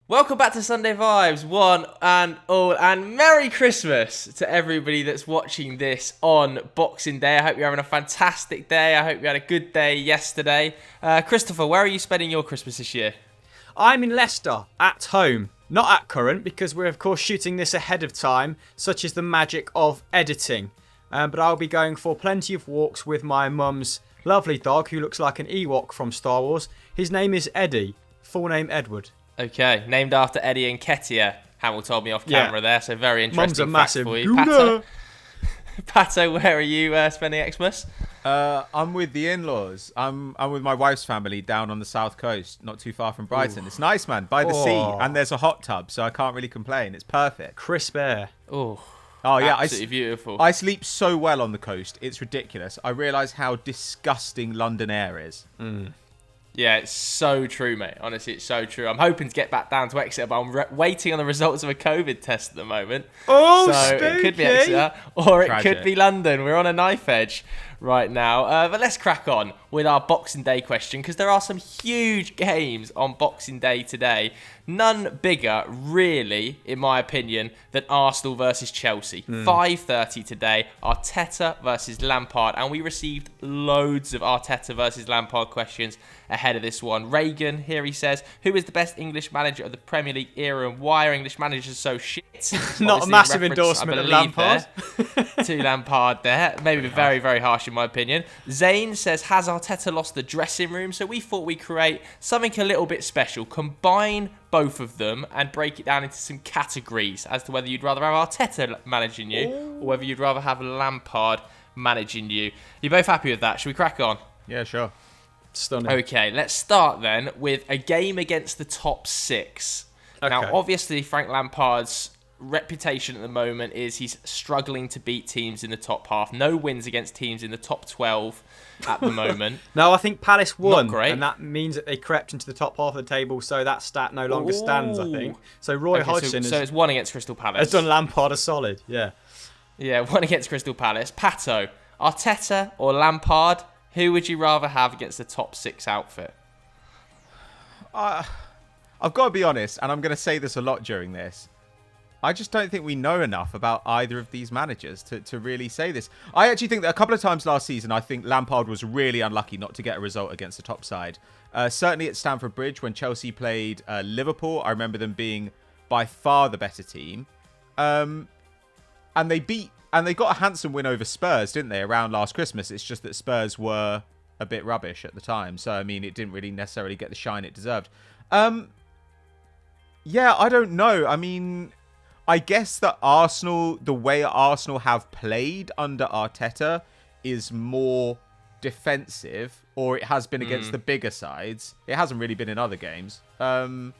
Welcome back to Sunday Vibes, one and all, and Merry Christmas to everybody that's watching this on Boxing Day. I hope you're having a fantastic day. I hope you had a good day yesterday. Christopher, where are you spending your Christmas this year? I'm in Leicester, at home. Not at current, because we're of course shooting this ahead of time, such is the magic of editing. But I'll be going for plenty of walks with my mum's lovely dog, who looks like an Ewok from Star Wars. His name is Eddie, full name Edward. Okay, named after Eddie and Ketia. Hamill told me off camera there, so very interesting Mum's fact a for you. massive Pato, where are you spending Xmas? I'm with the in-laws. I'm with my wife's family down on the south coast, not too far from Brighton. Ooh. It's nice, man, by the sea, and there's a hot tub, so I can't really complain. It's perfect. Crisp air. Oh yeah, absolutely beautiful. I sleep so well on the coast. It's ridiculous. I realise how disgusting London air is. Yeah, it's so true, mate. Honestly, it's so true. I'm hoping to get back down to Exeter, but I'm waiting on the results of a COVID test at the moment. Oh, so spooky. It could be Exeter, or it Tragic. could be London. We're on a knife edge right now. But let's crack on with our Boxing Day question, because there are some huge games on Boxing Day today. None bigger, really, in my opinion, than Arsenal versus Chelsea. 5:30 today, Arteta versus Lampard. And we received loads of Arteta versus Lampard questions ahead of this one. Reagan, here he says, who is the best English manager of the Premier League era and why are English managers so shit? Not a massive endorsement of Lampard. To Lampard there. Maybe very, very harsh in my opinion. Zane says, has Arteta lost the dressing room? So we thought we'd create something a little bit special. Combine both of them and break it down into some categories as to whether you'd rather have Arteta managing you or whether you'd rather have Lampard managing you. You both happy with that? Should we crack on? Yeah, sure. Stunning. Okay, let's start then with a game against the top six. Okay. Now, obviously, Frank Lampard's reputation at the moment is he's struggling to beat teams in the top half. No wins against teams in the top 12 at the moment. No, I think Palace won, Not great. and that means that they crept into the top half of the table, so that stat no longer stands, I think. So Roy Hodgson so it's one against Crystal Palace. has done Lampard a solid, yeah. Yeah, one against Crystal Palace. Pato, Arteta or Lampard, who would you rather have against the top six outfit? I've got to be honest, and I'm going to say this a lot during this. I just don't think we know enough about either of these managers to really say this. I actually think that a couple of times last season, I think Lampard was really unlucky not to get a result against the top side. Certainly at Stamford Bridge when Chelsea played Liverpool, I remember them being by far the better team. And they got a handsome win over Spurs, didn't they, around last Christmas? It's just that Spurs were a bit rubbish at the time. So, I mean, it didn't really necessarily get the shine it deserved. Yeah, I don't know. I mean, I guess that the way Arsenal have played under Arteta is more defensive, or it has been against the bigger sides. It hasn't really been in other games. And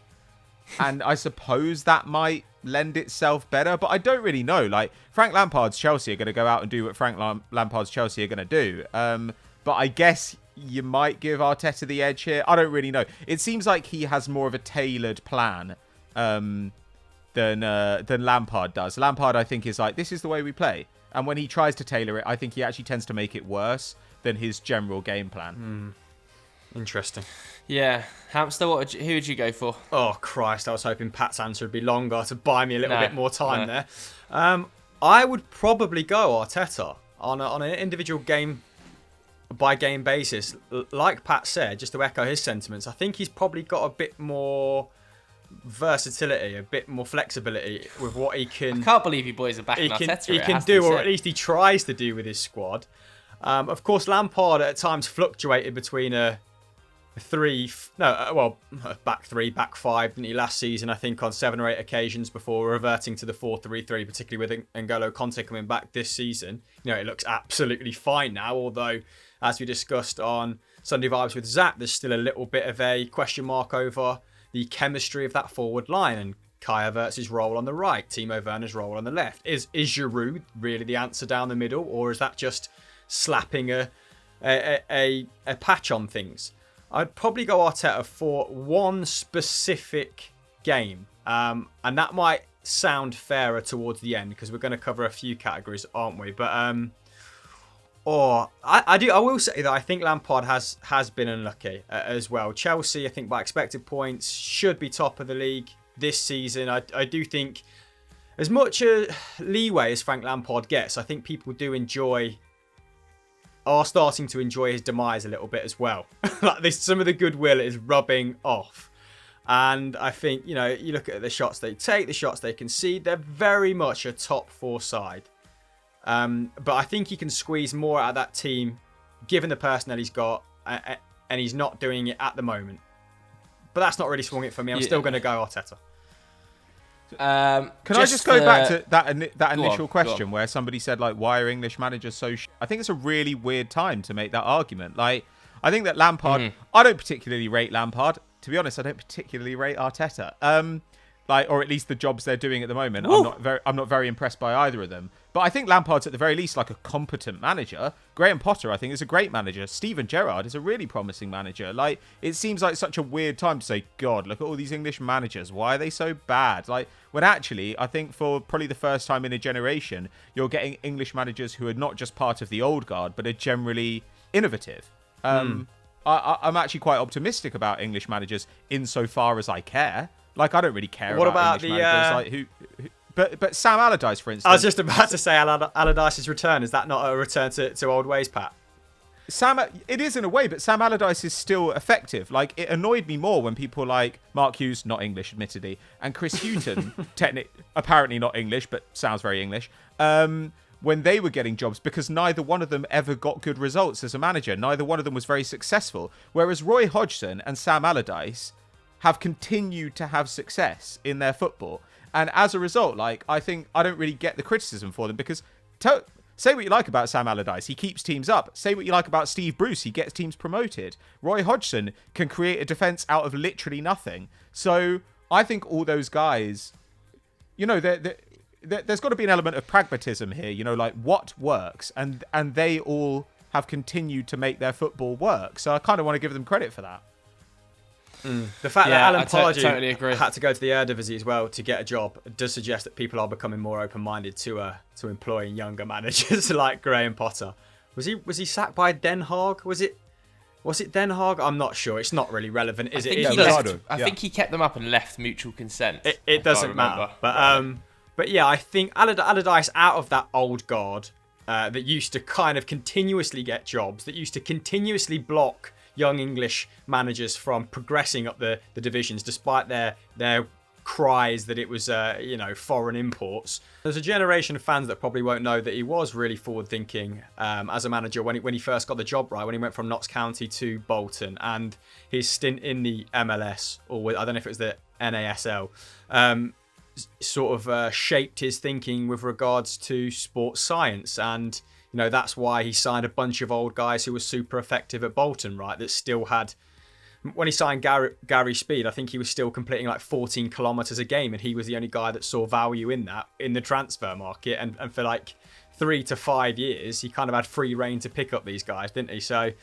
I suppose that might lend itself better, but I don't really know. Like, Frank Lampard's Chelsea are going to go out and do what Frank Lampard's Chelsea are going to do. But I guess you might give Arteta the edge here. I don't really know. It seems like he has more of a tailored plan than Lampard does. Lampard, I think, is like, this is the way we play. And when he tries to tailor it, I think he actually tends to make it worse than his general game plan. Interesting. Yeah. Hamster, who would you go for? Oh, Christ, I was hoping Pat's answer would be longer to buy me a little bit more time No. there. I would probably go Arteta on an individual game-by-game basis. Like Pat said, just to echo his sentiments, I think he's probably got a bit more versatility, a bit more flexibility with what he can. I can't believe you boys are backing Arteta. He can do, or at least he tries to do with his squad. Of course, Lampard at times fluctuated between a back three, back five, didn't he, last season, I think, on 7 or 8 occasions before reverting to the 4-3-3, particularly with N'Golo Conte coming back this season. You know, it looks absolutely fine now, although, as we discussed on Sunday Vibes with Zach, there's still a little bit of a question mark over the chemistry of that forward line and Kai Havertz's role on the right, Timo Werner's role on the left. Is Giroud really the answer down the middle, or is that just slapping a patch on things? I'd probably go Arteta for one specific game, and that might sound fairer towards the end because we're going to cover a few categories, aren't we? But I will say that I think Lampard has been unlucky as well. Chelsea, I think by expected points, should be top of the league this season. I do think, as much leeway as Frank Lampard gets, I think people are starting to enjoy his demise a little bit as well. Like some of the goodwill is rubbing off. And I think, you look at the shots they take, the shots they concede, they're very much a top 4 side. But I think he can squeeze more out of that team, given the personnel he's got, and he's not doing it at the moment. But that's not really swung it for me. I'm still going to go Arteta. Can I just go back to that initial question where somebody said, like, why are English managers so I think it's a really weird time to make that argument. Like, I think that Lampard, I don't particularly rate Lampard. To be honest, I don't particularly rate Arteta. Or at least the jobs they're doing at the moment. I'm not very impressed by either of them. But I think Lampard's at the very least like a competent manager. Graham Potter, I think, is a great manager. Steven Gerrard is a really promising manager. Like, it seems like such a weird time to say, God, look at all these English managers. Why are they so bad? Like, when actually, I think for probably the first time in a generation, you're getting English managers who are not just part of the old guard, but are generally innovative. I'm actually quite optimistic about English managers insofar as I care. Like, I don't really care about English managers. Like, but Sam Allardyce, for instance. I was just about to say Allardyce's return. Is that not a return to old ways, Pat? It is in a way, but Sam Allardyce is still effective. Like, it annoyed me more when people like Mark Hughes, not English, admittedly, and Chris Hughton, apparently not English, but sounds very English, when they were getting jobs, because neither one of them ever got good results as a manager. Neither one of them was very successful. Whereas Roy Hodgson and Sam Allardyce have continued to have success in their football. And as a result, like, I think I don't really get the criticism for them, because say what you like about Sam Allardyce, he keeps teams up. Say what you like about Steve Bruce, he gets teams promoted. Roy Hodgson can create a defence out of literally nothing. So I think all those guys, there's got to be an element of pragmatism here, like what works, and they all have continued to make their football work. So I kind of want to give them credit for that. The fact that Alan Pardew totally agree. had to go to the Eredivisie as well to get a job does suggest that people are becoming more open-minded to employing younger managers like Graham Potter. Was he sacked by Den Haag? Was it Den Haag? I'm not sure. It's not really relevant, is it? I think he kept them up and left mutual consent. It doesn't matter. But yeah, I think Allardyce, out of that old guard that used to kind of continuously get jobs, that used to continuously block young English managers from progressing up the divisions, despite their cries that it was foreign imports. There's a generation of fans that probably won't know that he was really forward-thinking as a manager when he first got the job right, when he went from Notts County to Bolton, and his stint in the MLS, or I don't know if it was the NASL, sort of shaped his thinking with regards to sports science. And that's why he signed a bunch of old guys who were super effective at Bolton, right? That still had, when he signed Gary Speed, I think he was still completing like 14 kilometres a game, and he was the only guy that saw value in that in the transfer market. And for like 3 to 5 years, he kind of had free reign to pick up these guys, didn't he? So,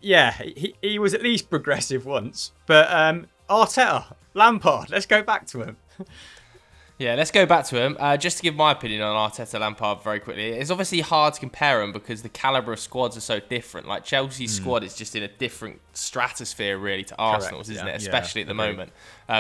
he was at least progressive once. But Arteta, Lampard, let's go back to him. Yeah, let's go back to him. Just to give my opinion on Arteta Lampard very quickly. It's obviously hard to compare them because the calibre of squads are so different. Like, Chelsea's squad is just in a different stratosphere, really, to Arsenal's, isn't it? Especially at the moment.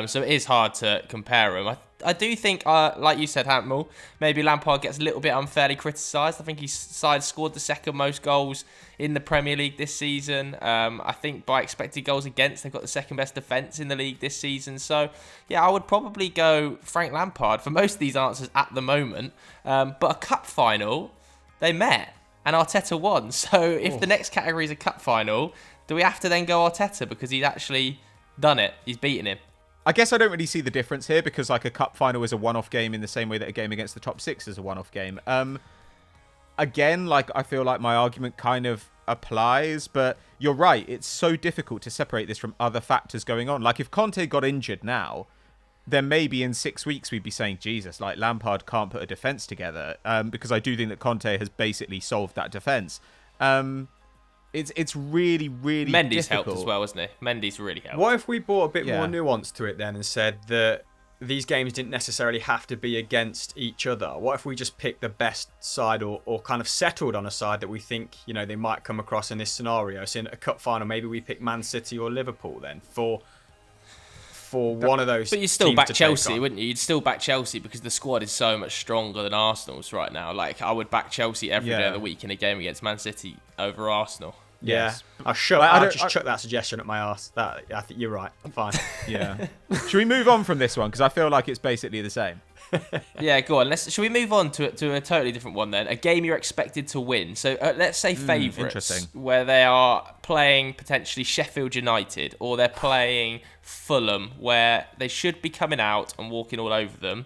So it is hard to compare them. I do think, like you said, Hantmall, maybe Lampard gets a little bit unfairly criticised. I think his side scored the second most goals in the Premier League this season. I think by expected goals against, they've got the second best defence in the league this season. So, yeah, I would probably go Frank Lampard for most of these answers at the moment. But a cup final, they met and Arteta won. So if the next category is a cup final, do we have to then go Arteta because he's actually done it? He's beaten him. I guess I don't really see the difference here because like a cup final is a one-off game in the same way that a game against the top 6 is a one-off game. Again, like I feel like my argument kind of applies, but you're right. It's so difficult to separate this from other factors going on. Like if Conte got injured now, then maybe in 6 weeks we'd be saying, Jesus, like Lampard can't put a defence together because I do think that Conte has basically solved that defence. It's really, really Mendy's difficult. helped as well, isn't he? Mendy's really helped. What if we brought a bit more nuance to it then and said that these games didn't necessarily have to be against each other? What if we just picked the best side or kind of settled on a side that we think, they might come across in this scenario? So in a cup final, maybe we pick Man City or Liverpool then for for one of those. But you'd still teams back to take Chelsea, on. wouldn't you? You'd still back Chelsea because the squad is so much stronger than Arsenal's right now. Like, I would back Chelsea every day of the week in a game against Man City over Arsenal. Yeah, Yes. I'll just chuck that suggestion at my arse. I think you're right. I'm fine. Yeah. Should we move on from this one? Because I feel like it's basically the same. Yeah, go on. Shall we move on to a totally different one then? A game you're expected to win. So let's say favourites, interesting. where they are playing potentially Sheffield United, or they're playing Fulham, where they should be coming out and walking all over them.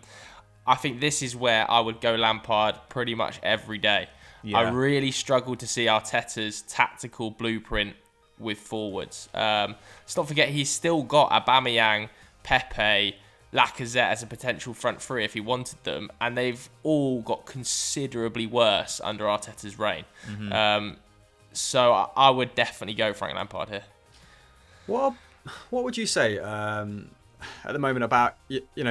I think this is where I would go Lampard pretty much every day. Yeah. I really struggle to see Arteta's tactical blueprint with forwards. Let's not forget he's still got Aubameyang, Pepe, Lacazette as a potential front three if he wanted them, and they've all got considerably worse under Arteta's reign. So I would definitely go Frank Lampard here. What would you say at the moment about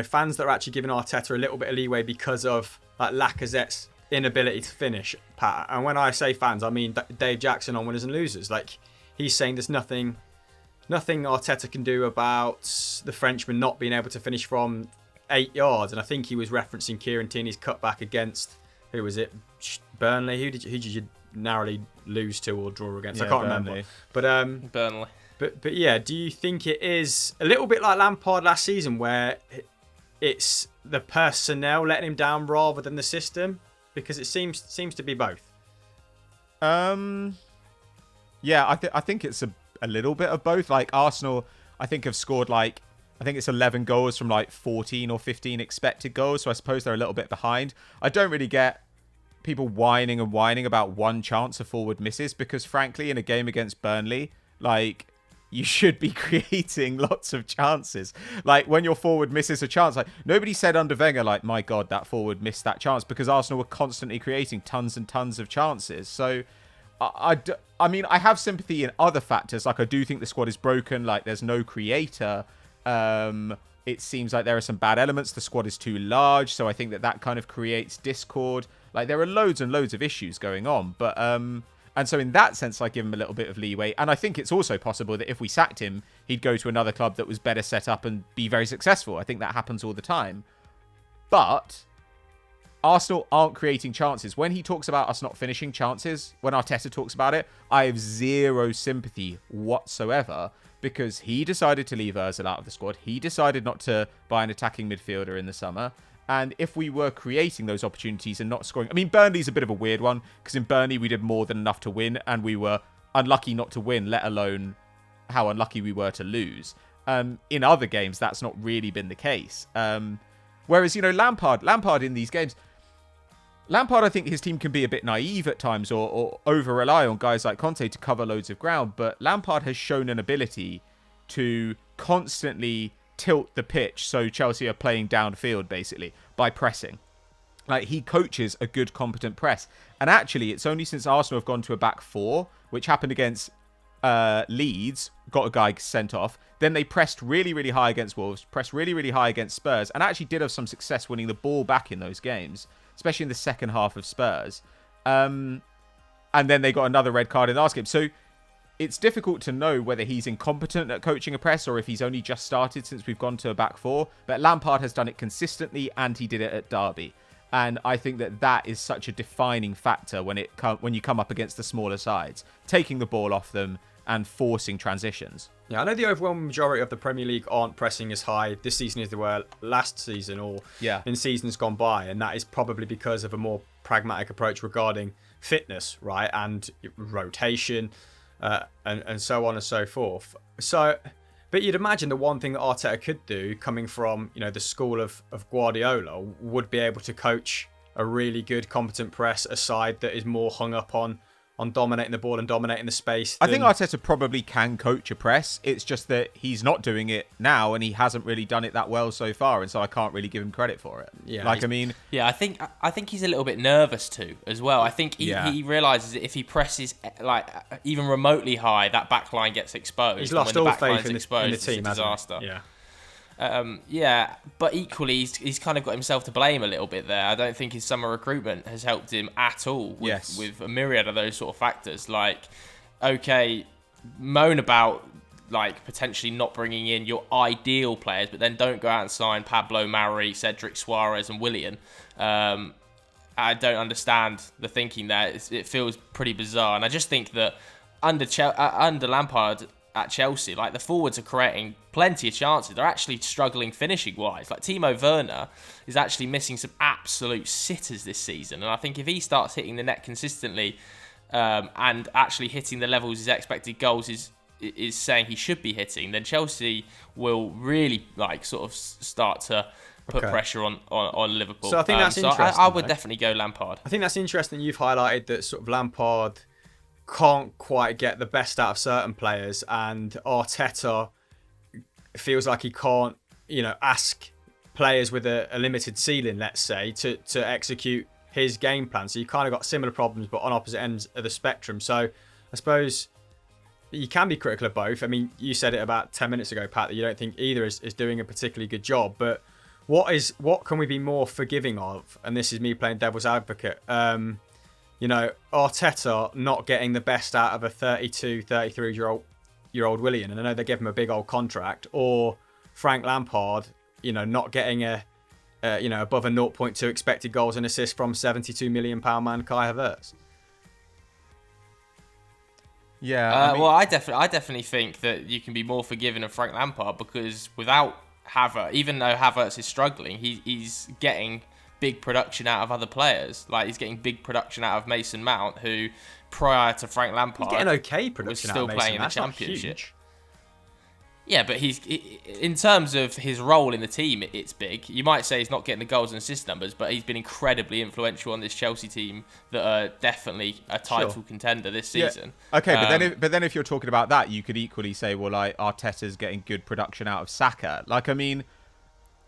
fans that are actually giving Arteta a little bit of leeway because of like Lacazette's inability to finish, Pat? And when I say fans, I mean Dave Jackson on Winners and Losers. Like, he's saying there's nothing Arteta can do about the Frenchman not being able to finish from 8 yards. And I think he was referencing Kieran Tierney's cutback against, who was it? Burnley. Who did you narrowly lose to or draw against? I can't remember. But Burnley. But yeah, do you think it is a little bit like Lampard last season, where it's the personnel letting him down rather than the system? Because it seems to be both. Yeah, I think it's a little bit of both. Like, Arsenal, I think, have scored I think it's 11 goals from 14 or 15 expected goals. So I suppose they're a little bit behind. I don't really get people whining about one chance a forward misses, because frankly, in a game against Burnley, you should be creating lots of chances. Like, when your forward misses a chance, nobody said under Wenger, my God, that forward missed that chance, because Arsenal were constantly creating tons and tons of chances. So I mean, I have sympathy in other factors. I do think the squad is broken. There's no creator. It seems like there are some bad elements. The squad is too large. So I think that kind of creates discord. There are loads and loads of issues going on. But, and so in that sense, I give him a little bit of leeway. And I think it's also possible that if we sacked him, he'd go to another club that was better set up and be very successful. I think that happens all the time. But Arsenal aren't creating chances. When he talks about us not finishing chances, when Arteta talks about it, I have zero sympathy whatsoever, because he decided to leave Ozil out of the squad. He decided not to buy an attacking midfielder in the summer. And if we were creating those opportunities and not scoring... I mean, Burnley's a bit of a weird one, because in Burnley we did more than enough to win, and we were unlucky not to win, let alone how unlucky we were to lose. In other games, that's not really been the case. Whereas, Lampard in these games... Lampard, I think his team can be a bit naive at times, or over-rely on guys like Conte to cover loads of ground, but Lampard has shown an ability to constantly tilt the pitch so Chelsea are playing downfield, basically, by pressing. He coaches a good, competent press. And actually, it's only since Arsenal have gone to a back four, which happened against Leeds, got a guy sent off. Then they pressed really, really high against Wolves, pressed really, really high against Spurs, and actually did have some success winning the ball back in those games, especially in the second half of Spurs. And then they got another red card in the last game. So it's difficult to know whether he's incompetent at coaching a press or if he's only just started since we've gone to a back four. But Lampard has done it consistently, and he did it at Derby. And I think that is such a defining factor when you come up against the smaller sides, taking the ball off them and forcing transitions. Yeah, I know the overwhelming majority of the Premier League aren't pressing as high this season as they were last season or in seasons gone by. And that is probably because of a more pragmatic approach regarding fitness, right? And rotation, and so on and so forth. But you'd imagine the one thing that Arteta could do, coming from the school of Guardiola, would be able to coach a really good, competent press, a side that is more hung up on dominating the ball and dominating the space. I think Arteta probably can coach a press. It's just that he's not doing it now, and he hasn't really done it that well so far, and so I can't really give him credit for it. Yeah, I think he's a little bit nervous too, as well. I think he realizes that if he presses even remotely high, that back line gets exposed. He's lost all faith in the team, it's a disaster. Yeah. But equally, he's kind of got himself to blame a little bit there. I don't think his summer recruitment has helped him at all with a myriad of those sort of factors. Moan about like potentially not bringing in your ideal players, but then don't go out and sign Pablo Mari, Cedric Suarez, and Willian. I don't understand the thinking there. It feels pretty bizarre, and I just think that under Lampard at Chelsea, like the forwards are creating plenty of chances. They're actually struggling finishing wise. Like Timo Werner is actually missing some absolute sitters this season, and I think if he starts hitting the net consistently and actually hitting the levels his expected goals is saying he should be hitting, then Chelsea will really like sort of start to put pressure on Liverpool. So I think that's interesting. I would definitely go Lampard. I think that's interesting. You've highlighted that sort of Lampard can't quite get the best out of certain players, and Arteta feels like he can't, ask players with a limited ceiling, let's say, to execute his game plan. So you kind of got similar problems, but on opposite ends of the spectrum. So I suppose you can be critical of both. I mean, you said it about 10 minutes ago, Pat, that you don't think either is doing a particularly good job, but what can we be more forgiving of? And this is me playing devil's advocate. Arteta not getting the best out of a 32, 33-year-old Willian, and I know they give him a big old contract, or Frank Lampard, not getting above a 0.2 expected goals and assists from £72 million man Kai Havertz. Yeah. Well, I definitely think that you can be more forgiving of Frank Lampard, because without Havertz, even though Havertz is struggling, he's getting big production out of other players. Like he's getting big production out of Mason Mount, who prior to Frank Lampard, he's getting okay production was still out of playing in the Mason. Championship. Yeah, but in terms of his role in the team, it's big. You might say he's not getting the goals and assist numbers, but he's been incredibly influential on this Chelsea team that are definitely a title contender this season. Yeah. Okay, but then if you're talking about that, you could equally say, well, like Arteta's getting good production out of Saka. Like, I mean,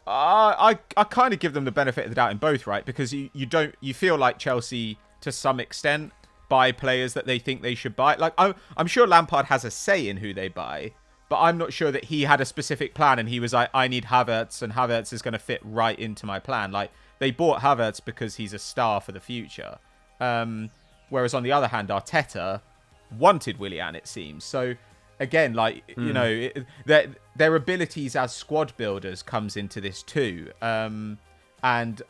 I kind of give them the benefit of the doubt in both, right? Because you feel like Chelsea to some extent buy players that they think they should buy. Like I'm sure Lampard has a say in who they buy, but I'm not sure that he had a specific plan and he was like, I need Havertz, and Havertz is going to fit right into my plan. Like, they bought Havertz because he's a star for the future. Whereas on the other hand, Arteta wanted Willian, it seems. So again, like, their abilities as squad builders comes into this too. And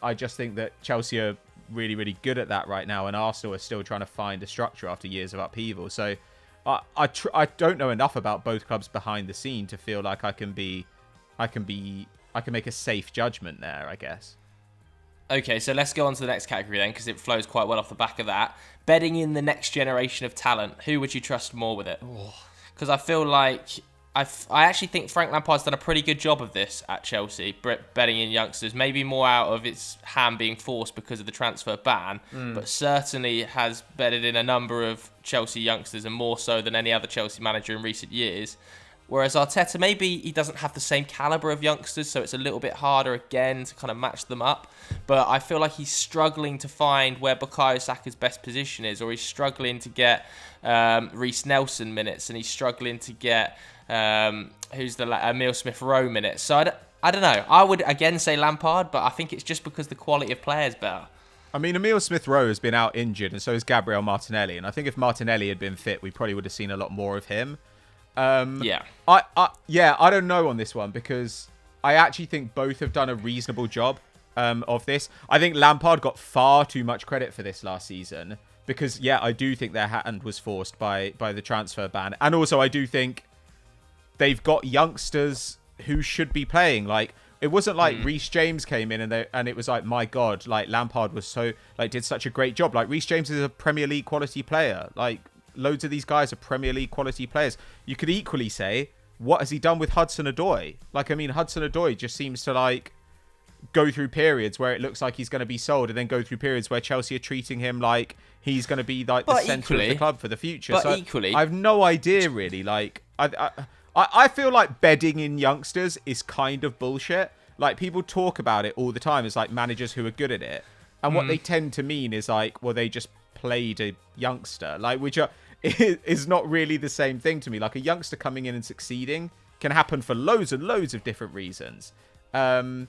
I just think that Chelsea are really, really good at that right now, and Arsenal are still trying to find a structure after years of upheaval. So I don't know enough about both clubs behind the scene to feel like I can make a safe judgment there, I guess. Okay, so let's go on to the next category then, because it flows quite well off the back of that. Betting in the next generation of talent. Who would you trust more with it? Because I feel like I actually think Frank Lampard's done a pretty good job of this at Chelsea, betting in youngsters. Maybe more out of its hand being forced because of the transfer ban, but certainly has betted in a number of Chelsea youngsters, and more so than any other Chelsea manager in recent years. Whereas Arteta, maybe he doesn't have the same calibre of youngsters, so it's a little bit harder again to kind of match them up. But I feel like he's struggling to find where Bukayo Saka's best position is, or he's struggling to get Reece Nelson minutes, and he's struggling to get Emile Smith-Rowe minutes. So I don't know. I would again say Lampard, but I think it's just because the quality of play is better. I mean, Emile Smith-Rowe has been out injured, and so has Gabriel Martinelli. And I think if Martinelli had been fit, we probably would have seen a lot more of him. I don't know on this one, because I actually think both have done a reasonable job of this. I think Lampard got far too much credit for this last season, because I do think their hand was forced by the transfer ban, and also I do think they've got youngsters who should be playing. Like, it wasn't like Reece James came in and it was like, my God, like Lampard was did such a great job. Like, Reece James is a Premier League quality player. Like, loads of these guys are Premier League quality players. You could equally say, what has he done with Hudson-Odoi? Like, I mean, Hudson-Odoi just seems to like go through periods where it looks like he's going to be sold, and then go through periods where Chelsea are treating him like he's going to be like the centre of the club for the future. But so equally, I have no idea really. Like, I feel like betting in youngsters is kind of bullshit. Like, people talk about it all the time as like managers who are good at it, and what they tend to mean is like, well, they just played a youngster, like, which is not really the same thing to me. Like, a youngster coming in and succeeding can happen for loads and loads of different reasons. And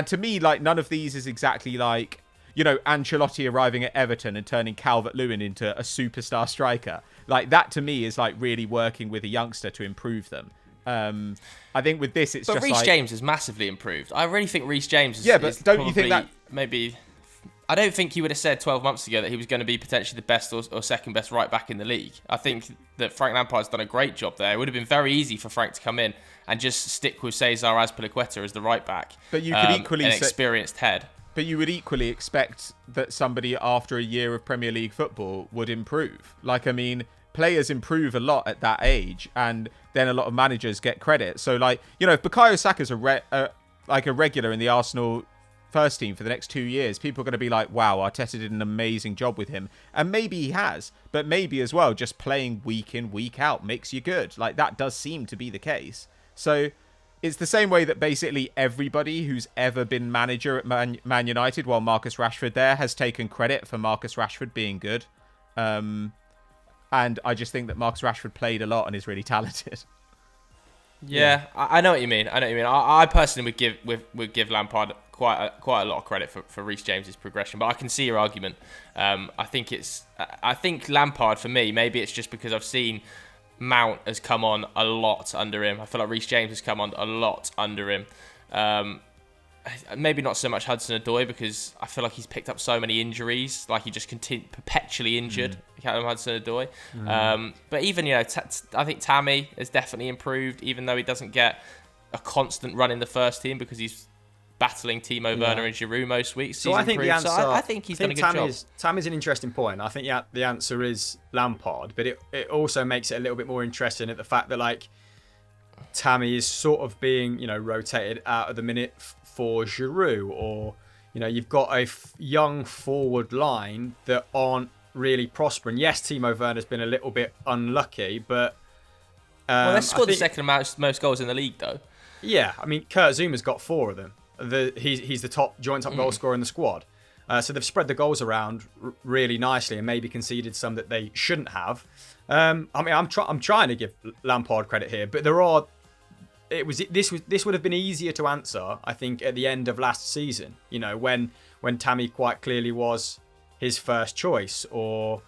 to me, like, none of these is exactly like, Ancelotti arriving at Everton and turning Calvert-Lewin into a superstar striker. Like, that to me is like really working with a youngster to improve them. I think with this, it's but just Reece like... James has massively improved. I really think Reece James is... Yeah, but is don't probably, you think that... Maybe... I don't think he would have said 12 months ago that he was going to be potentially the best or second best right back in the league. I think that Frank Lampard's done a great job there. It would have been very easy for Frank to come in and just stick with Cesar Azpilicueta as the right back. But you could equally... An experienced head. But you would equally expect that somebody after a year of Premier League football would improve. Like, I mean, players improve a lot at that age, and then a lot of managers get credit. So, like, if Bukayo Saka's a regular in the Arsenal first team for the next 2 years, people are going to be like, wow, Arteta did an amazing job with him. And maybe he has, but maybe as well, just playing week in, week out makes you good. Like, that does seem to be the case. So it's the same way that basically everybody who's ever been manager at Man United while Marcus Rashford there has taken credit for Marcus Rashford being good. And I just think that Marcus Rashford played a lot and is really talented. Yeah, I know what you mean. I personally would give Lampard quite a lot of credit for Reece James's progression, but I can see your argument. I think Lampard, for me, maybe it's just because I've seen Mount has come on a lot under him. I feel like Reece James has come on a lot under him. Maybe not so much Hudson-Odoi, because I feel like he's picked up so many injuries. Like, he just perpetually injured, Hudson-Odoi. But even, I think Tammy has definitely improved, even though he doesn't get a constant run in the first team because he's battling Timo, Werner and Giroud most weeks. So I think the answer... I think he's done a good job. Tammy's an interesting point. I think the answer is Lampard, but it also makes it a little bit more interesting at the fact that, like, Tammy is sort of being, rotated out of the minute for Giroud, or, you've got a young forward line that aren't really prospering. Yes, Timo Werner's been a little bit unlucky, but... they've scored the second most goals in the league, though. Yeah, I mean, Kurt Zuma's got 4 of them. He's the joint top goal scorer in the squad. So they've spread the goals around really nicely and maybe conceded some that they shouldn't have. I'm trying to give Lampard credit here, but this would have been easier to answer, I think, at the end of last season. When Tammy quite clearly was his first choice, or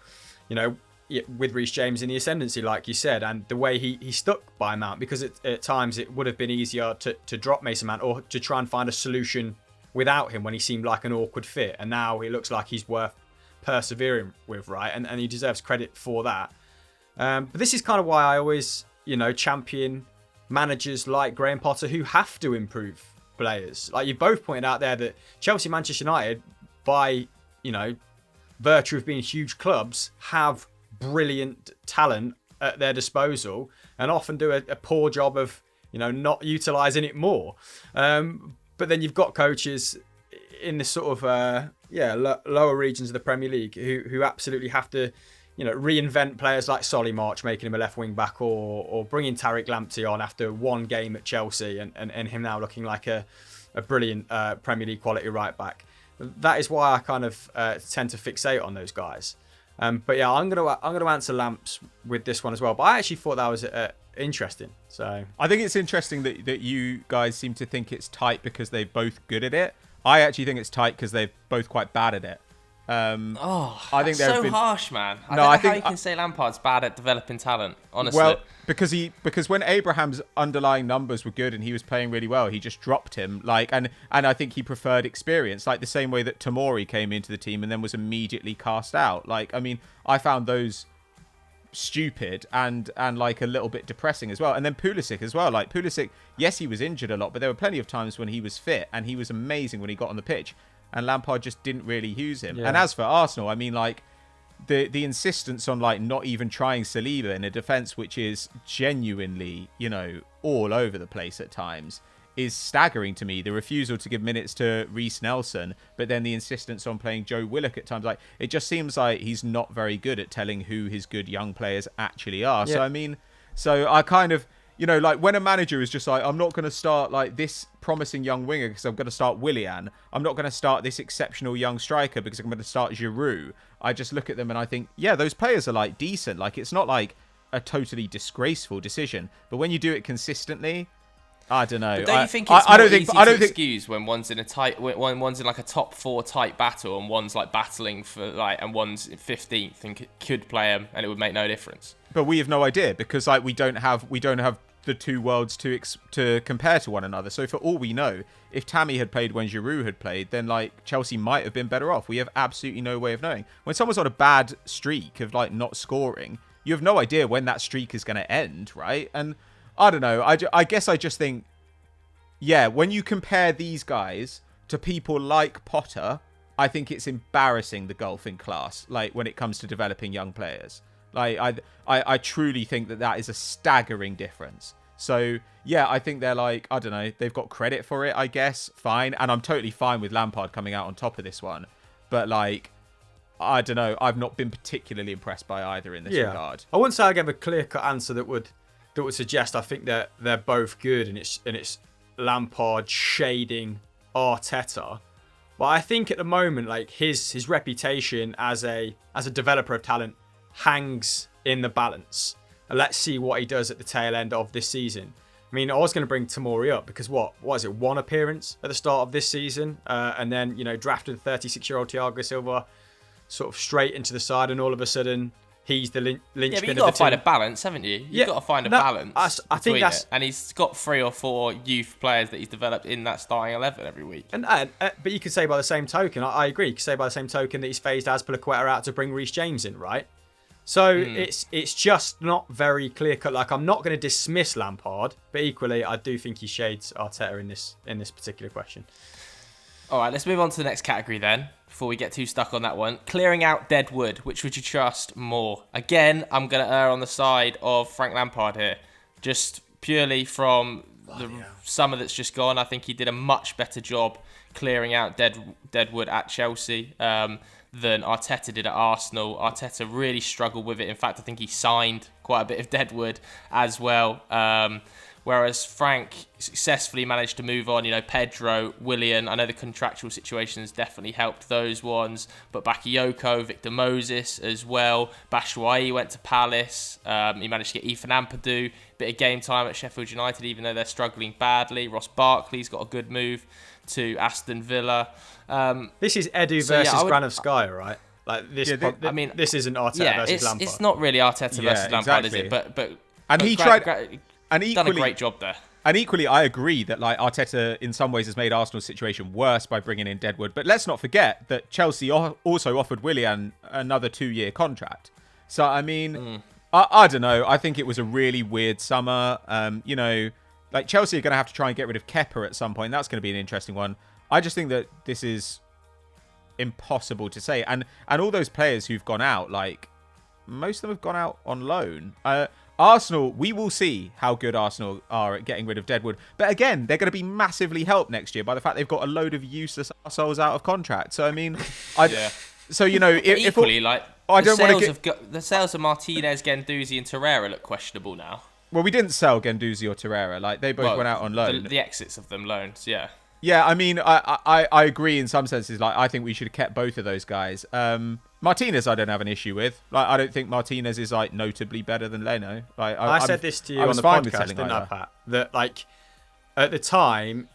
with Reece James in the ascendancy, like you said, and the way he stuck by Mount, because at times it would have been easier to drop Mason Mount or to try and find a solution without him when he seemed like an awkward fit. And now it looks like he's worth persevering with, right? And he deserves credit for that. But this is kind of why I always, champion managers like Graham Potter who have to improve players. Like you both pointed out there that Chelsea, Manchester United, by, virtue of being huge clubs, have brilliant talent at their disposal and often do a poor job of, not utilising it more. But then you've got coaches in this sort of, lower regions of the Premier League who absolutely have to, reinvent players like Solly March, making him a left wing back, or bringing Tariq Lamptey on after one game at Chelsea and him now looking like a brilliant Premier League quality right back. That is why I kind of tend to fixate on those guys. But yeah, I'm gonna answer Lamps with this one as well. But I actually thought that was interesting. So I think it's interesting that you guys seem to think it's tight because they're both good at it. I actually think it's tight because they're both quite bad at it. I think they're so harsh, man. I don't know how you can say Lampard's bad at developing talent, honestly. Well, because when Abraham's underlying numbers were good and he was playing really well, he just dropped him. And I think he preferred experience, like the same way that Tomori came into the team and then was immediately cast out. I found those stupid and like a little bit depressing as well. And then Pulisic as well. Like Pulisic, yes, he was injured a lot, but there were plenty of times when he was fit and he was amazing when he got on the pitch. And Lampard just didn't really use him. Yeah. And as for Arsenal, I mean, like, the insistence on, like, not even trying Saliba in a defence which is genuinely, all over the place at times is staggering to me. The refusal to give minutes to Reece Nelson, but then the insistence on playing Joe Willock at times. Like, it just seems like he's not very good at telling who his good young players actually are. Yeah. So I kind of... like when a manager is just like, I'm not going to start like this promising young winger because I'm going to start Willian. I'm not going to start this exceptional young striker because I'm going to start Giroud. I just look at them and I think, yeah, those players are like decent. Like it's not like a totally disgraceful decision. But when you do it consistently, I don't know. But don't you think it's I more don't easy think, to excuse when one's in a tight, when one's in like a top 4 tight battle, and one's like battling for like, and one's 15th and could play him, and it would make no difference. But we have no idea because like we don't have the two worlds to compare to one another. So for all we know, if Tammy had played when Giroud had played, then like Chelsea might have been better off. We have absolutely no way of knowing. When someone's on a bad streak of like not scoring, you have no idea when that streak is going to end, right? And I don't know. I guess I just think, yeah, when you compare these guys to people like Potter, I think it's embarrassing the gulf in class, like when it comes to developing young players. Like I truly think that is a staggering difference. So yeah, I think they're like, I don't know, they've got credit for it, I guess. Fine. And I'm totally fine with Lampard coming out on top of this one. But like, I don't know, I've not been particularly impressed by either in this regard. I wouldn't say I gave a clear-cut answer that would suggest I think that they're both good and it's Lampard shading Arteta. But I think at the moment, like his reputation as a developer of talent hangs in the balance. And let's see what he does at the tail end of this season. I mean, I was going to bring Tomori up because what is it? 1 appearance at the start of this season, and then drafted 36-year-old Thiago Silva sort of straight into the side, and all of a sudden he's the linchpin. Yeah, but you've got to find a balance, haven't you? You've got to find a balance. I think that's it. And he's got 3 or 4 youth players that he's developed in that starting 11 every week. And but you could say by the same token, I agree. You could say by the same token that he's phased Azpilicueta out to bring Reece James in, right? So it's just not very clear cut. Like, I'm not going to dismiss Lampard, but equally I do think he shades Arteta in this particular question. All right, let's move on to the next category then, before we get too stuck on that one. Clearing out dead wood. Which would you trust more? Again, I'm going to err on the side of Frank Lampard here. Just purely from the summer that's just gone, I think he did a much better job clearing out dead wood at Chelsea than Arteta did at Arsenal. Arteta really struggled with it. In fact, I think he signed quite a bit of dead wood as well. Whereas Frank successfully managed to move on, Pedro, Willian. I know the contractual situations definitely helped those ones, but Bakayoko, Victor Moses as well. Batshuayi went to Palace. He managed to get Ethan Ampadu, bit of game time at Sheffield United, even though they're struggling badly. Ross Barkley's got a good move to Aston Villa. This is Edu versus Granovskaya, right? Like this. This isn't Arteta versus Lampard. It's not really Arteta versus Lampard, is it? But he tried. And equally, done a great job there. And equally, I agree that like Arteta in some ways has made Arsenal's situation worse by bringing in Deadwood. But let's not forget that Chelsea also offered Willian another 2-year contract. So I mean, I don't know. I think it was a really weird summer. Like Chelsea are going to have to try and get rid of Kepa at some point. That's going to be an interesting one. I just think that this is impossible to say. And all those players who've gone out, like most of them have gone out on loan. Arsenal, we will see how good Arsenal are at getting rid of Deadwood. But again, they're going to be massively helped next year by the fact they've got a load of useless assholes out of contract. So, I mean, So, equally, the sales of Martinez, Guendouzi and Torreira look questionable now. Well, we didn't sell Guendouzi or Torreira. Like, they both went out on loan. The exits of them loans, yeah. Yeah, I mean, I agree in some senses. Like, I think we should have kept both of those guys. Martinez, I don't have an issue with. Like, I don't think Martinez is like notably better than Leno. Like, I said this to you on the podcast, didn't I, Pat? That like at the time,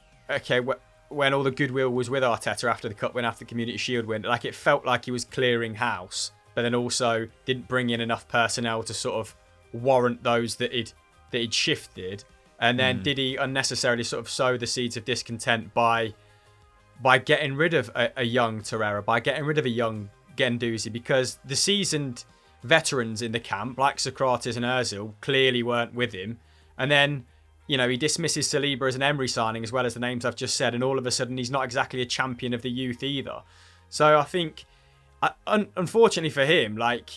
when all the goodwill was with Arteta after the cup win, after the Community Shield win, like it felt like he was clearing house, but then also didn't bring in enough personnel to sort of warrant those that he'd shifted. And then did he unnecessarily sort of sow the seeds of discontent by getting rid of a young Torreira, by getting rid of a young Guendouzi, because the seasoned veterans in the camp, like Socrates and Ozil, clearly weren't with him. And then, he dismisses Saliba as an Emery signing, as well as the names I've just said, and all of a sudden he's not exactly a champion of the youth either. So I think, unfortunately for him, like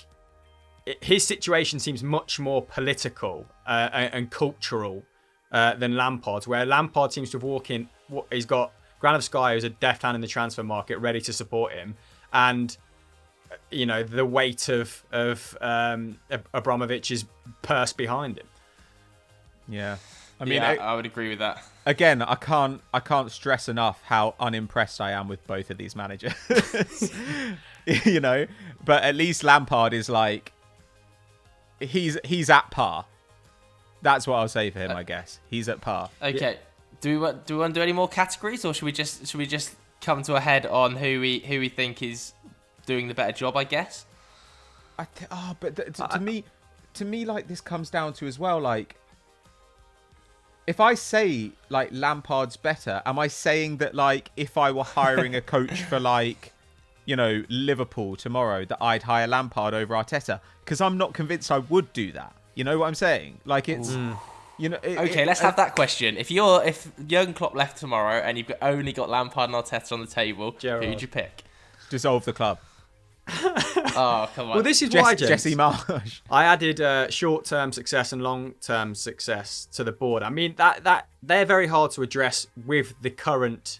his situation seems much more political and cultural than Lampard's, where Lampard seems to have walked in. He's got Granovskaya, who's a deft hand in the transfer market, ready to support him, and the weight of Abramovich's purse behind him. Yeah, I would agree with that. Again, I can't stress enough how unimpressed I am with both of these managers. But at least Lampard is like he's at par. That's what I'll say for him. I guess he's at par. Okay. Do we want to do any more categories, or should we just come to a head on who we think is doing the better job? I guess. To me, like this comes down to as well, like if I say like Lampard's better, am I saying that like if I were hiring a coach for like, you know, Liverpool tomorrow, that I'd hire Lampard over Arteta? Because I'm not convinced I would do that. You know what I'm saying? Like it's, you know. Let's have that question. If Jurgen Klopp left tomorrow and you've only got Lampard and Arteta on the table, Gerrard. who'd you pick? Dissolve the club. Oh, come on. Well, this is why, James. Jesse Marsh. I added short-term success and long-term success to the board. I mean, that they're very hard to address with the current,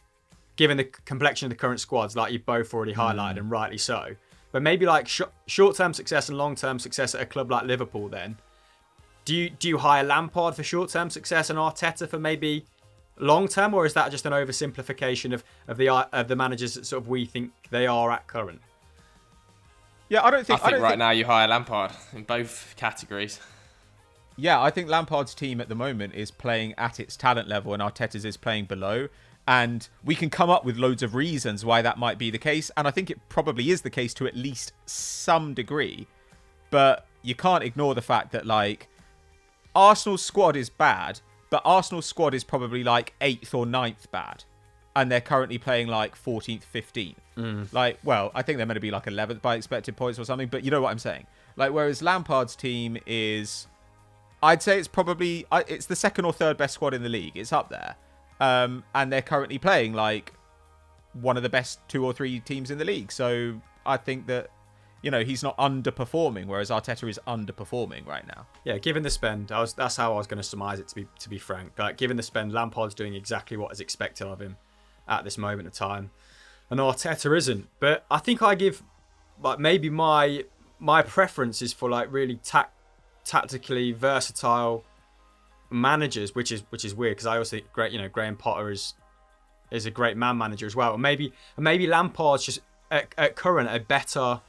given the complexion of the current squads, like you've both already highlighted, and rightly so. But maybe like short-term success and long-term success at a club like Liverpool. Then, do you hire Lampard for short-term success and Arteta for maybe long-term, or is that just an oversimplification of the managers that sort of we think they are at current? Yeah, I think right now you hire Lampard in both categories. Yeah, I think Lampard's team at the moment is playing at its talent level and Arteta's is playing below. And we can come up with loads of reasons why that might be the case. And I think it probably is the case to at least some degree. But you can't ignore the fact that, like, Arsenal's squad is bad, but Arsenal's squad is probably like 8th or 9th bad. And they're currently playing like 14th, 15th. Like, well, I think they're meant to be like 11th by expected points or something, but you know what I'm saying. Like, whereas Lampard's team is, I'd say it's probably, it's the second or third best squad in the league. It's up there. And they're currently playing like one of the best 2 or 3 teams in the league. So I think that, you know, he's not underperforming, whereas Arteta is underperforming right now. Yeah, given the spend, that's how I was going to surmise it, to be frank. Like, given the spend, Lampard's doing exactly what is expected of him at this moment of time, and Arteta isn't. But I think I give, like, maybe my preference is for like really tactically versatile managers, which is weird because I also think Graham Potter is a great man manager as well. And maybe Lampard's just at current a better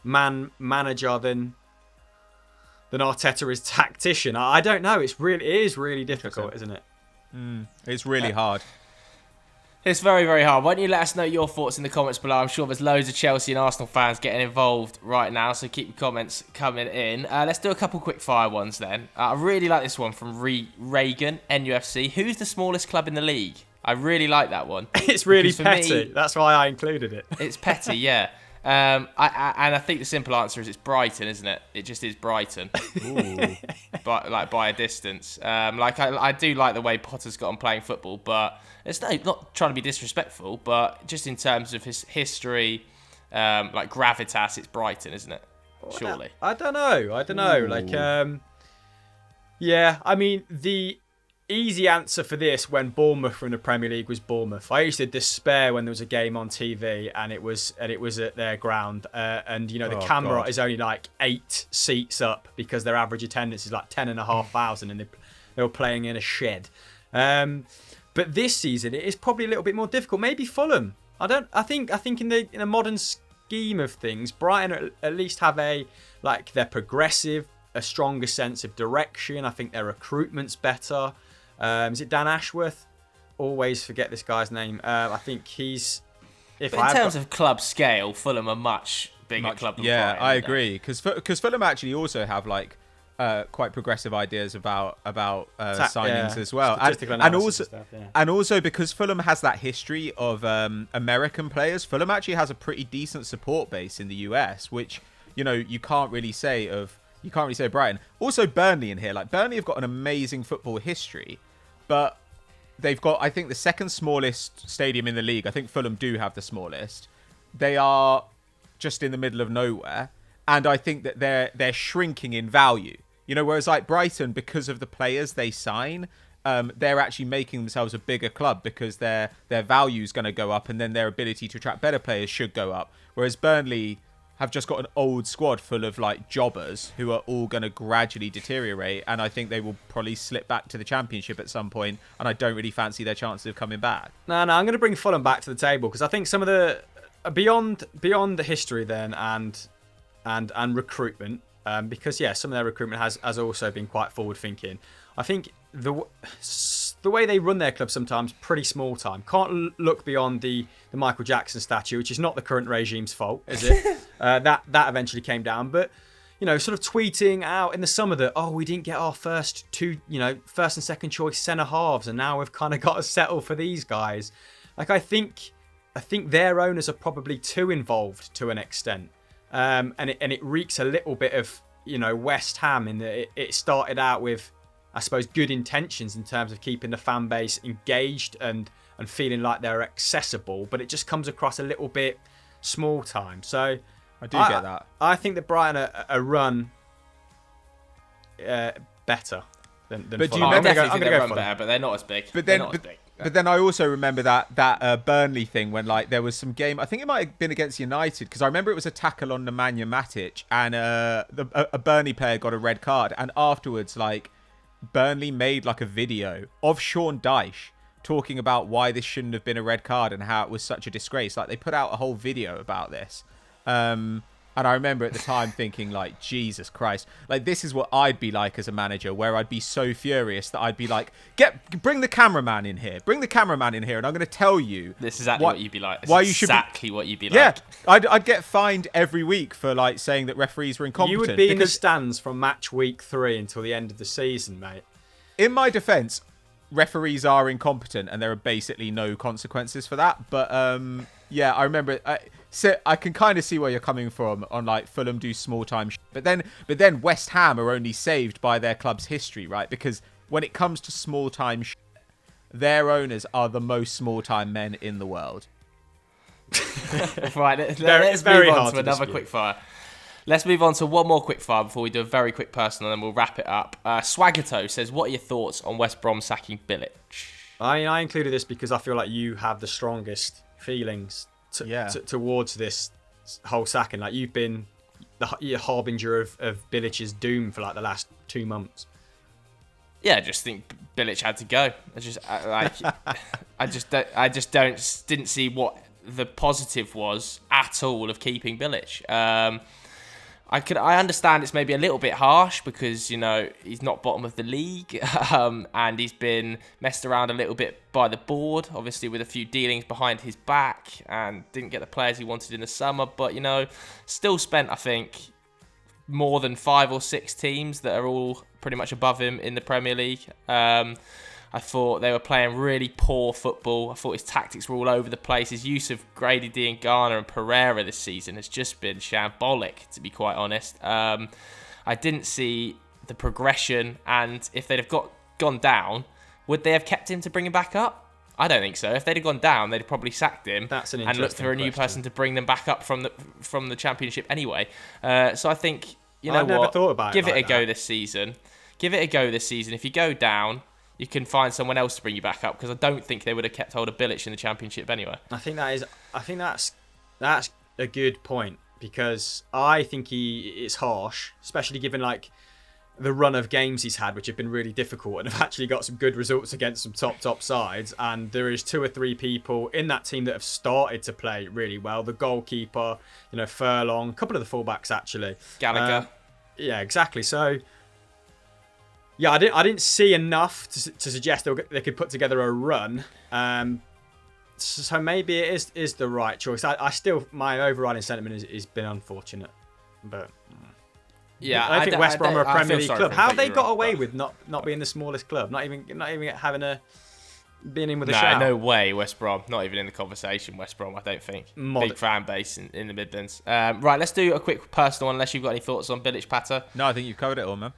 man manager than Arteta is tactician. I don't know. It is really difficult, isn't it? It's really hard. It's very, very hard. Why don't you let us know your thoughts in the comments below? I'm sure there's loads of Chelsea and Arsenal fans getting involved right now, so keep your comments coming in. Let's do a couple quick fire ones then. I really like this one from Reagan, NUFC. Who's the smallest club in the league? I really like that one. It's really petty. That's why I included it. It's petty, yeah. I think the simple answer is it's Brighton, isn't it? It just is Brighton. Ooh. But like by a distance. I do like the way Potter's got on playing football, but it's not trying to be disrespectful, but just in terms of his history, like gravitas, it's Brighton, isn't it? Surely. I don't know. Ooh. Like, yeah. I mean, the easy answer for this when Bournemouth were in the Premier League was Bournemouth. I used to despair when there was a game on TV and it was at their ground, and you know the camera is only like 8 seats up because their average attendance is like 10,500 and they were playing in a shed. But this season it is probably a little bit more difficult. Maybe Fulham. I think in a modern scheme of things, Brighton at least have they're progressive, a stronger sense of direction. I think their recruitment's better. Is it Dan Ashworth? Always forget this guy's name. I think he's. In terms of club scale, Fulham are much bigger club than Brighton. I agree. Because Fulham actually also have like quite progressive ideas about signings as well, and also because Fulham has that history of American players. Fulham actually has a pretty decent support base in the US, which you can't really say of. You can't really say Brighton. Also, Burnley in here. Like, Burnley have got an amazing football history, but they've got, I think, the second smallest stadium in the league. I think Fulham do have the smallest. They are just in the middle of nowhere, and I think that they're shrinking in value. Whereas like Brighton, because of the players they sign, they're actually making themselves a bigger club because their value is going to go up, and then their ability to attract better players should go up. Whereas Burnley have just got an old squad full of like jobbers who are all going to gradually deteriorate, and I think they will probably slip back to the Championship at some point, and I don't really fancy their chances of coming back. No, I'm going to bring Fulham back to the table because I think some of the beyond the history then and recruitment, because some of their recruitment has also been quite forward thinking. I think the way they run their club sometimes pretty small time. Can't look beyond the Michael Jackson statue, which is not the current regime's fault, is it? That eventually came down, but sort of tweeting out in the summer that we didn't get our first and second choice centre halves, and now we've kind of got to settle for these guys. Like I think their owners are probably too involved to an extent, and it reeks a little bit of West Ham in that it started out with, I suppose, good intentions in terms of keeping the fan base engaged and feeling like they're accessible, but it just comes across a little bit small time. So I do get that. I think that Brighton are run better than but do Fulham. you remember? I'm going to go Fulham better, but they're not as big. But then I also remember that Burnley thing when there was some game. I think it might have been against United, because I remember it was a tackle on Nemanja Matic, and a Burnley player got a red card, and afterwards Burnley made a video of Sean Dyche talking about why this shouldn't have been a red card and how it was such a disgrace. They put out a whole video about this. And I remember at the time thinking, Jesus Christ, this is what I'd be like as a manager, where I'd be so furious that I'd be like, bring the cameraman in here, and I'm going to tell you. This is exactly what you'd be like. What you'd be like. I'd get fined every week for saying that referees were incompetent. You would be in the stands from match week 3 until the end of the season, mate. In my defence, referees are incompetent, and there are basically no consequences for that. But I remember. So I can kind of see where you're coming from on Fulham do small time, but then West Ham are only saved by their club's history, right? Because when it comes to small time, their owners are the most small time men in the world. Right, let's move on to another quick fire. Let's move on to one more quick fire before we do a very quick personal, and then we'll wrap it up. Swagato says, "What are your thoughts on West Brom sacking Bilic?" I included this because I feel like you have the strongest feelings towards this whole sacking. You've been the harbinger of Bilic's doom for the last 2 months. Yeah, I just think Bilic had to go. I just didn't see what the positive was at all of keeping Bilic. I understand it's maybe a little bit harsh because he's not bottom of the league, and he's been messed around a little bit by the board, obviously with a few dealings behind his back, and didn't get the players he wanted in the summer. But still spent, I think, more than 5 or 6 teams that are all pretty much above him in the Premier League. I thought they were playing really poor football. I thought his tactics were all over the place. His use of Grady Diangana and Pereira this season has just been shambolic, to be quite honest. I didn't see the progression, and if they'd have gone down, would they have kept him to bring him back up? I don't think so. If they'd have gone down, they'd have probably sacked him and looked for a new person to bring them back up from the Championship anyway. So I think, never thought about Give it a go this season. Give it a go this season. If you go down, you can find someone else to bring you back up, because I don't think they would have kept hold of Bilic in the Championship anyway. I think that's a good point, because I think it's harsh, especially given the run of games he's had, which have been really difficult and have actually got some good results against some top sides. And there is 2 or 3 people in that team that have started to play really well. The goalkeeper, Furlong, a couple of the fullbacks actually. Gallagher. Yeah, exactly. So yeah, I didn't see enough to suggest they could put together a run. So maybe it is the right choice. I still, my overriding sentiment is been unfortunate, but yeah, I think West Brom are a Premier League club. How have they got away with not being the smallest club? Not even having being in with a shout. No way, West Brom. Not even in the conversation, West Brom, I don't think. Big fan base in the Midlands. Right, let's do a quick personal one, unless you've got any thoughts on Bilic, Patter. No, I think you've covered it all, man.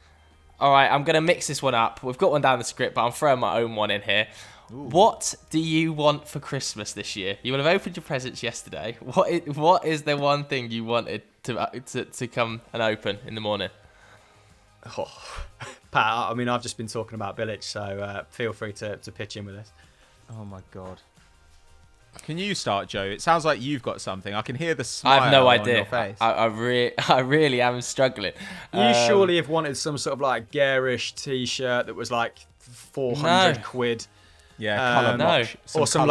All right, I'm going to mix this one up. We've got one down the script, but I'm throwing my own one in here. Ooh. What do you want for Christmas this year? You will have opened your presents yesterday. What is the one thing you wanted to come and open in the morning? Oh, Pat, I mean, I've just been talking about Bilic, so feel free to pitch in with this. Oh, my God. Can you start, Joe? It sounds like you've got something. I can hear the smile I have no on idea. Your face. I really am struggling. You surely have wanted some sort of garish T-shirt that was 400 quid. Yeah, colour no. blotch. Or some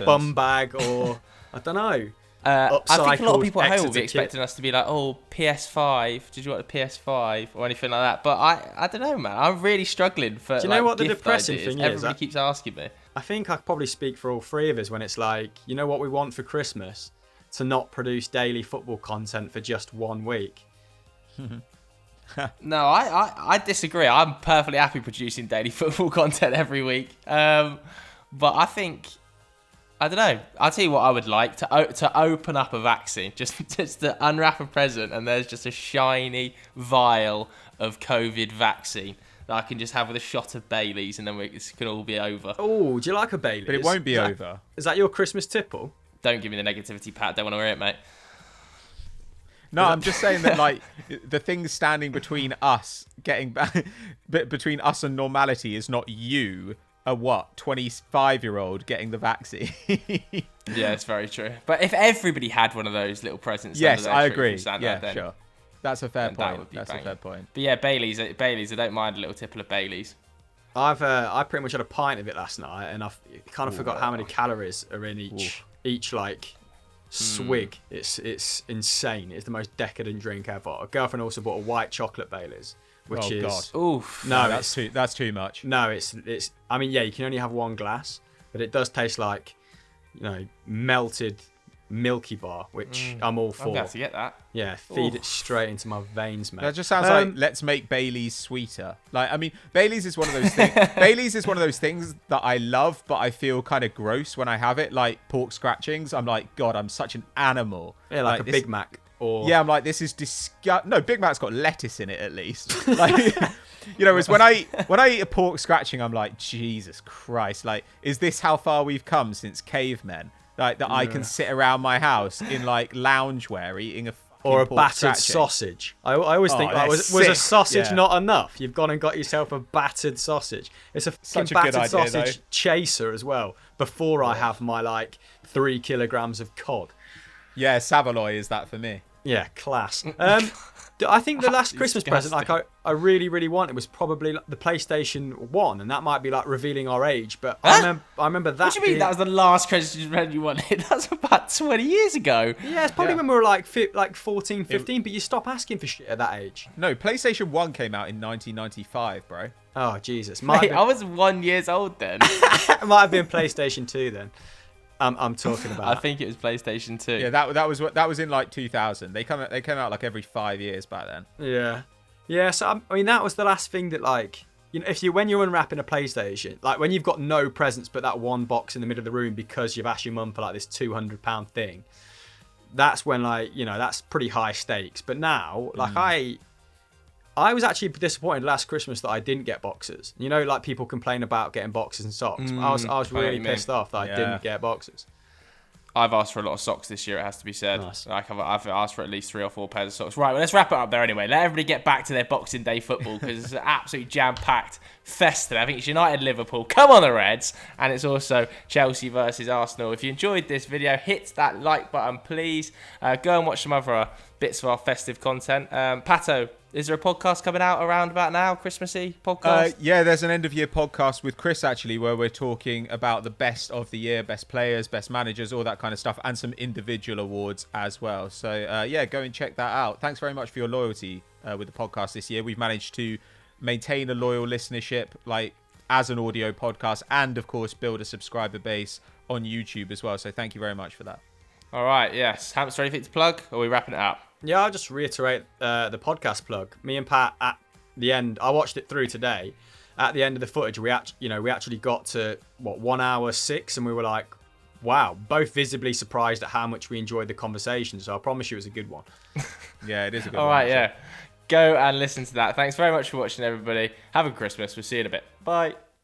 bum bag, or I don't know. I think a lot of upcycled people at home will be Exeter kit. expecting us to be like, oh, PS5, did you want a PS5 or anything like that? But I don't know, man. I'm really struggling for. Do you know what the gift depressing ideas. thing is? Everybody keeps asking me. I think I probably speak for all three of us when it's like, you know what we want for Christmas? To not produce daily football content for just 1 week. No, I disagree. I'm perfectly happy producing daily football content every week. But I think, I don't know. I'll tell you what I would like, to open up a vaccine, just to unwrap a present and there's just a shiny vial of COVID vaccine that I can just have with a shot of Baileys and then it can all be over. Oh, do you like a Baileys? But it won't be over. Is that your Christmas tipple? Don't give me the negativity, Pat. Don't want to hear it, mate. No, I'm just saying that like the thing standing between us getting back, between us and normality is not you, a 25-year-old getting the vaccine. Yeah, it's very true. But if everybody had one of those little presents, yes, under their I tree agree. from Santa, Yeah, then, sure. That's a fair then that point. would be That's a banging. fair point. But yeah, Baileys. I don't mind a little tipple of Baileys. I pretty much had a pint of it last night, and I kind of forgot how many calories are in each like swig. It's insane. It's the most decadent drink ever. A girlfriend also bought a white chocolate Baileys, which is God. Oof. no, That's too much. no, it's. I mean, yeah, you can only have one glass, but it does taste like, melted Milky Bar, which I'm all I'm for. going to have to get that. Yeah, feed it straight into my veins, mate. That just sounds like let's make Baileys sweeter. Like, I mean, Baileys is one of those things. Baileys is one of those things that I love, but I feel kind of gross when I have it. Like pork scratchings, I'm like, God, I'm such an animal. Yeah, like a this, Big Mac. Or yeah, I'm like, this is disgusting. No, Big Mac's got lettuce in it at least. Like, it's when I eat a pork scratching, I'm like, Jesus Christ. Like, is this how far we've come since cavemen? Like that I can sit around my house in like loungewear eating or a pork battered scratching. sausage. I always think, that's was a sick. sausage Yeah. not enough? You've gone and got yourself a battered sausage. It's a Such fucking a good battered idea, sausage though. chaser as well. Before I have my like 3 kilograms of cod. Yeah, Savaloy is that for me. Yeah, class. I think the last Christmas present, like I really, really wanted was probably like the PlayStation 1, and that might be like revealing our age. But I remember that. What do you mean that was the last Christmas present you wanted? That's about 20 years ago. Yeah, it's probably when we were like 14, 15, but you stop asking for shit at that age. No, PlayStation 1 came out in 1995, bro. Oh, Jesus. Mate, I was 1 year old then. It might have been PlayStation 2 then. I'm talking about. I think it was PlayStation 2. Yeah, that was in like 2000. They came out like every 5 years back then. Yeah. So I mean, that was the last thing that like, when you're unwrapping a PlayStation, like when you've got no presents but that one box in the middle of the room because you've asked your mum for like this £200 thing. That's when like that's pretty high stakes. But now like I was actually disappointed last Christmas that I didn't get boxes. Like people complain about getting boxes and socks. I was really pissed off that I didn't get boxes. I've asked for a lot of socks this year, it has to be said. Nice. Like I've asked for at least 3 or 4 pairs of socks. Right, well, let's wrap it up there anyway. Let everybody get back to their Boxing Day football because it's an absolutely jam-packed fest today. I think it's United-Liverpool. Come on, the Reds. And it's also Chelsea versus Arsenal. If you enjoyed this video, hit that like button, please. Go and watch some other bits of our festive content. Pato, is there a podcast coming out around about now? Christmassy podcast? Yeah, there's an end of year podcast with Chris actually where we're talking about the best of the year, best players, best managers, all that kind of stuff, and some individual awards as well. So yeah, go and check that out. Thanks very much for your loyalty with the podcast this year. We've managed to maintain a loyal listenership like as an audio podcast and of course build a subscriber base on YouTube as well. So thank you very much for that. All right, yes. Hamster, anything to plug? Or are we wrapping it up? Yeah, I'll just reiterate the podcast plug. Me and Pat at the end, I watched it through today. At the end of the footage, we actually got to 1 hour 6, and we were like, wow, both visibly surprised at how much we enjoyed the conversation. So I promise you, it was a good one. Yeah, it is a good All one. right, yeah. Go and listen to that. Thanks very much for watching, everybody. Have a good Christmas. We'll see you in a bit. Bye.